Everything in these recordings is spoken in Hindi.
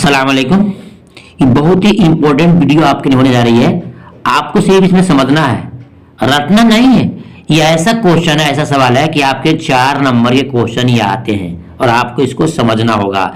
अस्सलाम वालेकुम। ये बहुत ही इंपॉर्टेंट वीडियो आपके लिए होने जा रही है। आपको सिर्फ इसमें समझना है, रटना नहीं है। ये ऐसा क्वेश्चन है, ऐसा सवाल है कि आपके 4 नंबर के क्वेश्चन ये आते हैं और आपको इसको समझना होगा।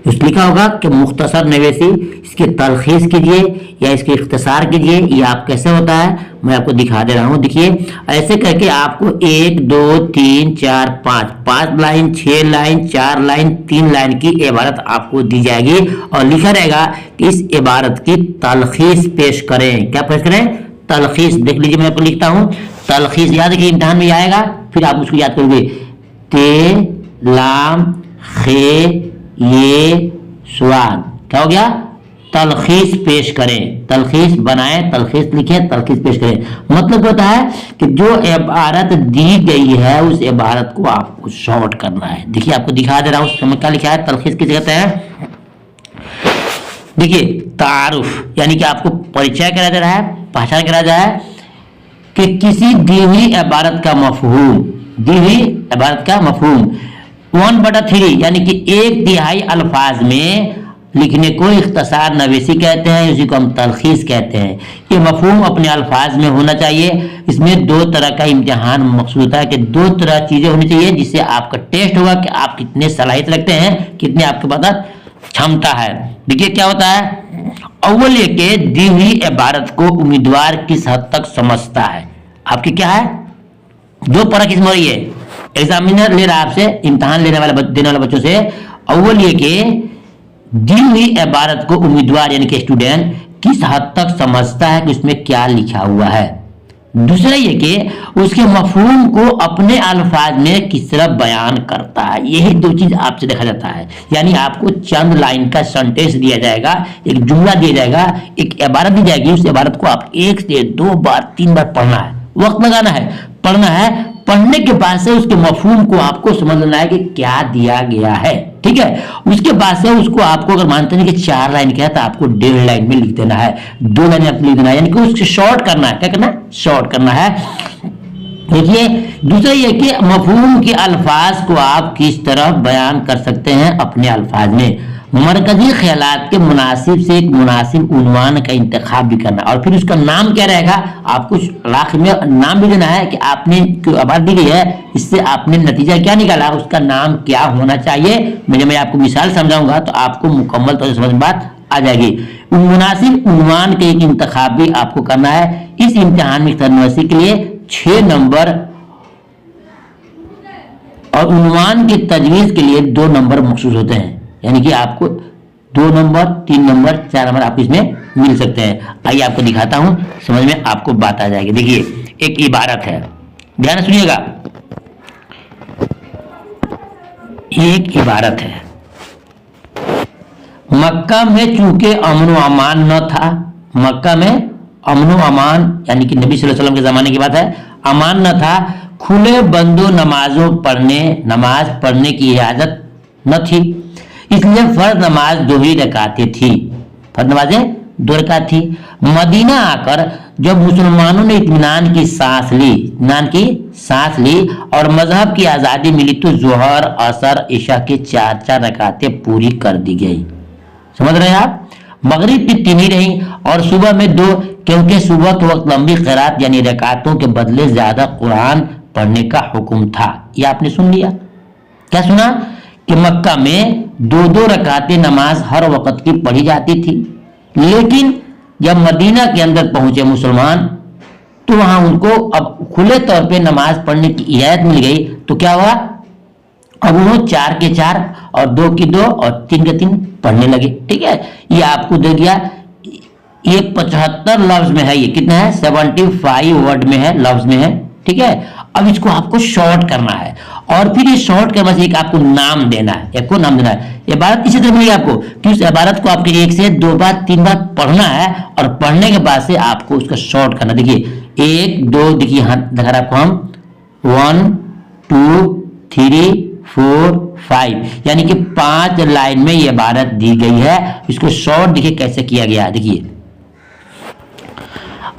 इस लिखा होगा कि मुख्तसर नवेसी, इसकी तलखीस कीजिए या इसके इख्तिसार कीजिए। ये आप कैसे होता है मैं आपको दिखा दे रहा हूँ। देखिए ऐसे करके आपको 1 2 3 4 5 लाइन, 6 लाइन, 4 लाइन, 3 लाइन की इबारत आपको दी जाएगी और लिखा रहेगा कि इस इबारत की तलखीस पेश करें। क्या पेश करें? तलखीस। देख लीजिए मैं आपको लिखता हूँ तलखीस। याद रखिए इम्तिहान में आएगा, फिर आप उसको याद करोगे। ते लाम खे ये स्वाद। क्या हो गया? तलखीस पेश करें। तलखीस बनाएं, तलखीस लिखें, तलखीस पेश करें। मतलब होता है कि जो इबारत दी गई है उस इबारत को आपको शॉर्ट करना है। देखिए आपको दिखा दे रहा हूं उसमें क्या लिखा है। तलखीस किसे कहते हैं? देखिए तारुफ यानी कि आपको परिचय करा जा रहा है, पहचान करा जा रहा है कि किसी दी हुई इबारत का मफहूम, दी हुई इबारत का मफहूम 1/3 यानी कि 1/3 अल्फाज में लिखने को इख्तिसार नवीसी कहते हैं, उसी को हम तलखीस कहते हैं। ये मफहूम अपने अल्फाज में होना चाहिए। इसमें 2 तरह का इम्तिहान मकसूद होता है कि 2 तरह चीजें होनी चाहिए जिससे आपका टेस्ट होगा कि आप कितने सलाहियत रखते हैं, कितने आपके पास क्षमता है। देखिए क्या होता है। अव्वल ये कि दी हुई इबारत को उम्मीदवार किस हद तक समझता है। आपकी क्या है? 2 परख इसमें हो रही है। एग्जामिनर ले रहा है आपसे, इम्तिहान लेने वाले देने वाले बच्चों से। अव्वल ये कि दी हुई इबारत को उम्मीदवार यानी कि स्टूडेंट किस हद तक समझता है कि उसमें क्या लिखा हुआ है। दूसरा ये कि उसके मफहूम को अपने अल्फाज में किस तरह बयान करता है। यही 2 चीज आपसे देखा जाता है। यानी आपको चंद लाइन का सेंटेंस दिया जाएगा, एक जुमला दिया जाएगा, एक इबारत दी जाएगी। उस इबारत को आप 1 से 2 बार 3 बार पढ़ना है, वक्त लगाना है, पढ़ना है। पढ़ने के बाद से उसके मफहूम को आपको समझना है कि क्या दिया गया है। ठीक है, उसके बाद से उसको आपको अगर मानते हैं कि 4 लाइन का है तो आपको 1.5 लाइन में लिख देना है, 2 लाइन में लिख देना है, यानी कि उसको शॉर्ट करना है। क्या करना है? शॉर्ट करना है। देखिए दूसरा ये कि मफहूम के अल्फाज को आप किस तरह बयान कर सकते हैं अपने अल्फाज में। मरकजी ख्यालात के मुनासिब से एक मुनासिब उन्वान का इंतखाब भी करना और फिर उसका नाम क्या रहेगा। आपको आखिर में नाम भी देना है कि आपने इबारत दी गई है, इससे आपने नतीजा क्या निकाला, उसका नाम क्या होना चाहिए। मैं आपको मिसाल समझाऊंगा तो आपको मुकम्मल तौर से समझ में बात आ जाएगी। मुनासिब उन्वान के एक इंतखाब भी आपको करना है। इस इम्तिहान में यूनिवर्सिटी के लिए 6 नंबर और उन्वान की तजवीज के लिए 2 नंबर मखसूस होते हैं। यानी कि आपको 2 नंबर, 3 नंबर, 4 नंबर आप इसमें मिल सकते हैं। आइए आपको दिखाता हूं, समझ में आपको बात आ जाएगी। देखिए एक इबारत है, ध्यान सुनिएगा। एक इबारत है, मक्का में चूंकि अमन व अमान न था, मक्का में अमन व अमान यानी कि नबी सल्लल्लाहु अलैहि वसल्लम के जमाने की बात है, अमान न था, खुले बंदो नमाज पढ़ने की इजाजत न थी, इसलिए फर्ज नमाज 2 ही रकातें थी। फर्ज नमाजें 2 रकात थी। मदीना आकर जब मुसलमानों ने इत्मीनान की सांस ली और मजहब की आजादी मिली तो जोहर, असर, इशा की 4 रकातें पूरी कर दी गई। समझ रहे हैं आप? मगरिब की 3 ही रही और सुबह में 2, क्योंकि सुबह के वक्त लंबी क़िरात यानी रकातों के बदले ज्यादा कुरान पढ़ने का हुक्म था। ये आपने सुन लिया। क्या सुना? कि मक्का में 2 रकातें नमाज हर वक्त की पढ़ी जाती थी, लेकिन जब मदीना के अंदर पहुंचे मुसलमान तो वहां उनको अब खुले तौर पे नमाज पढ़ने की इजाजत मिल गई। तो क्या हुआ? अब वो 4 के 4 और 2 की 2 और 3 के 3 पढ़ने लगे। ठीक है, ये आपको दे दिया। ये 75 लफ्ज में है। ये कितना है? 75 वर्ड में है, लफ्ज में है। ठीक है, अब इसको आपको शॉर्ट करना है और फिर ये शॉर्ट करने से एक आपको नाम देना है, एक को नाम देना है। इबारत इसी तरह मिलेगी आपको कि उस इबारत को आपके 1 से 2 बार 3 बार पढ़ना है और पढ़ने के बाद से आपको उसका शॉर्ट करना। देखिए 1 2, देखिए हाथ दिखा रहा आपको हम 1 2 3 4 5 यानी कि 5 लाइन में ये इबारत दी गई है। इसको शॉर्ट देखिए कैसे किया गया है। देखिए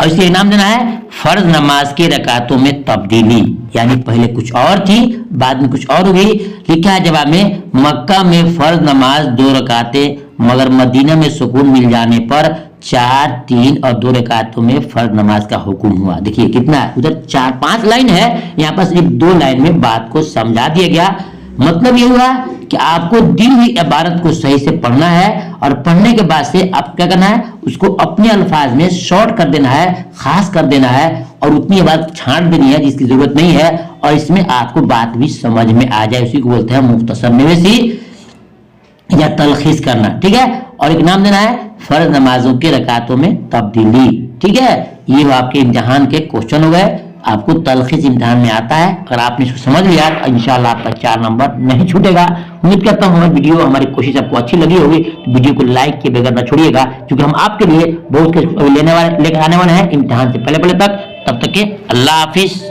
और इसे इनाम देना है फर्ज नमाज की रकातों में तब्दीली, यानी पहले कुछ और थी बाद में कुछ और हो गई। लिखा है जवाब में, मक्का में फर्ज नमाज 2 रकातें मगर मदीना में सुकून मिल जाने पर 4, 3 और 2 रकातों में फर्ज नमाज का हुक्म हुआ। देखिए कितना है, उधर 4-5 लाइन है, यहाँ पर सिर्फ 2 लाइन में बात को समझा दिया गया। मतलब ये हुआ कि आपको दी हुई इबारत को सही से पढ़ना है और पढ़ने के बाद से आप क्या करना है, उसको अपने अल्फाज में शॉर्ट कर देना है, खास कर देना है और उतनी बात छांट देनी है जिसकी जरूरत नहीं है और इसमें आपको बात भी समझ में आ जाए। उसी को बोलते हैं मुख्तसर नवेसी या तलखीस करना। ठीक है, और एक नाम देना है फर्ज नमाजों के रकातों में तब्दीली। ठीक है, ये आपके इम्तिहान के क्वेश्चन हो गए, आपको तलखीस इम्तिहान में आता है। अगर आपने इसको समझ लिया तो इंशाल्लाह आपका 4 नंबर नहीं छूटेगा। उम्मीद करता हूँ हमारी वीडियो, हमारी कोशिश आपको अच्छी लगी होगी। तो वीडियो को लाइक किए बगैर न छोड़िएगा, क्योंकि हम आपके लिए बहुत कुछ लेकर आने वाले हैं इम्तिहान से पहले तक। तब तक के अल्लाह हाफिज।